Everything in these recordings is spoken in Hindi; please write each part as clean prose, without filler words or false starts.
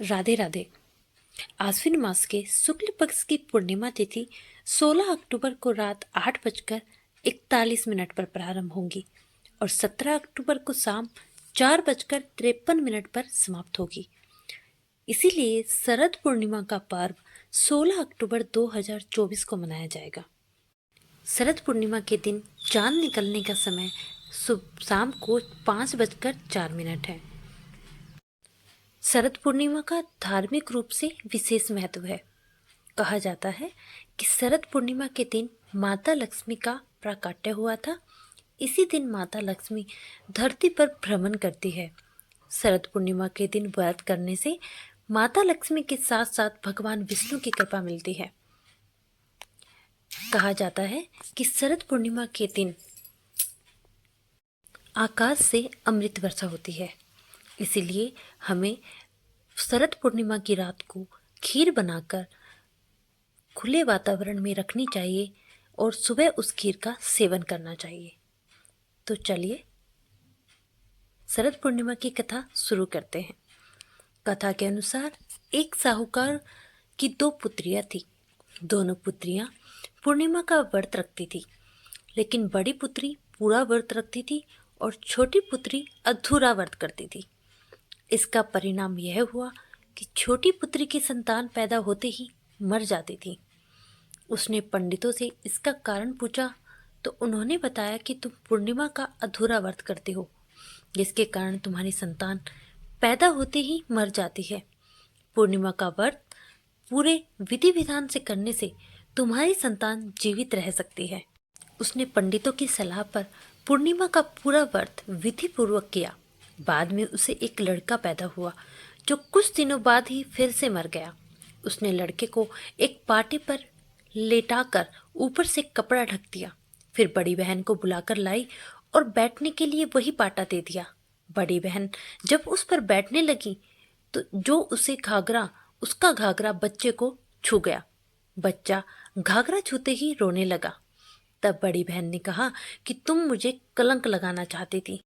राधे राधे। आश्विन मास के शुक्ल पक्ष की पूर्णिमा तिथि 16 अक्टूबर को रात 8:41 पर प्रारंभ होगी और 17 अक्टूबर को शाम 4:53 पर समाप्त होगी। इसीलिए शरद पूर्णिमा का पर्व 16 अक्टूबर 2024 को मनाया जाएगा। शरद पूर्णिमा के दिन चांद निकलने का समय शाम को 5:04 है। शरद पूर्णिमा का धार्मिक रूप से विशेष महत्व है। कहा जाता है कि शरद पूर्णिमा के दिन माता लक्ष्मी का प्राकट्य हुआ था। इसी दिन माता लक्ष्मी धरती पर भ्रमण करती है। शरद पूर्णिमा के दिन व्रत करने से माता लक्ष्मी के साथ साथ भगवान विष्णु की कृपा मिलती है। कहा जाता है कि शरद पूर्णिमा के दिन आकाश से अमृत वर्षा होती है। इसीलिए हमें शरद पूर्णिमा की रात को खीर बनाकर खुले वातावरण में रखनी चाहिए और सुबह उस खीर का सेवन करना चाहिए। तो चलिए शरद पूर्णिमा की कथा शुरू करते हैं। कथा के अनुसार एक साहूकार की 2 पुत्रियां थी। दोनों पुत्रियां पूर्णिमा का व्रत रखती थी, लेकिन बड़ी पुत्री पूरा व्रत रखती थी और छोटी पुत्री अधूरा व्रत करती थी। इसका परिणाम यह हुआ कि छोटी पुत्री की संतान पैदा होते ही मर जाती थी। उसने पंडितों से इसका कारण पूछा तो उन्होंने बताया कि तुम पूर्णिमा का अधूरा व्रत करते हो, जिसके कारण तुम्हारी संतान पैदा होते ही मर जाती है। पूर्णिमा का व्रत पूरे विधि विधान से करने से तुम्हारी संतान जीवित रह सकती है। उसने पंडितों की सलाह पर पूर्णिमा का पूरा व्रत विधि पूर्वक किया। बाद में उसे एक लड़का पैदा हुआ जो कुछ दिनों बाद ही फिर से मर गया। उसने लड़के को एक पाटे पर लेटाकर ऊपर से कपड़ा ढक दिया। फिर बड़ी बहन को बुलाकर लाई और बैठने के लिए वही पाटा दे दिया। बड़ी बहन जब उस पर बैठने लगी तो उसका घाघरा बच्चे को छू गया। बच्चा घाघरा छूते ही रोने लगा। तब बड़ी बहन ने कहा कि तुम मुझे कलंक लगाना चाहती थी,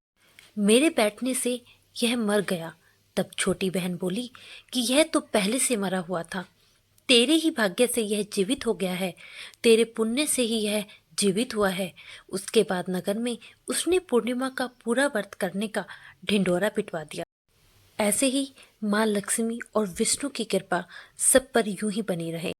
मेरे बैठने से यह मर गया। तब छोटी बहन बोली कि यह तो पहले से मरा हुआ था, तेरे ही भाग्य से यह जीवित हो गया है, तेरे पुण्य से ही यह जीवित हुआ है। उसके बाद नगर में उसने पूर्णिमा का पूरा व्रत करने का ढिंढोरा पिटवा दिया। ऐसे ही माँ लक्ष्मी और विष्णु की कृपा सब पर यूं ही बनी रहे।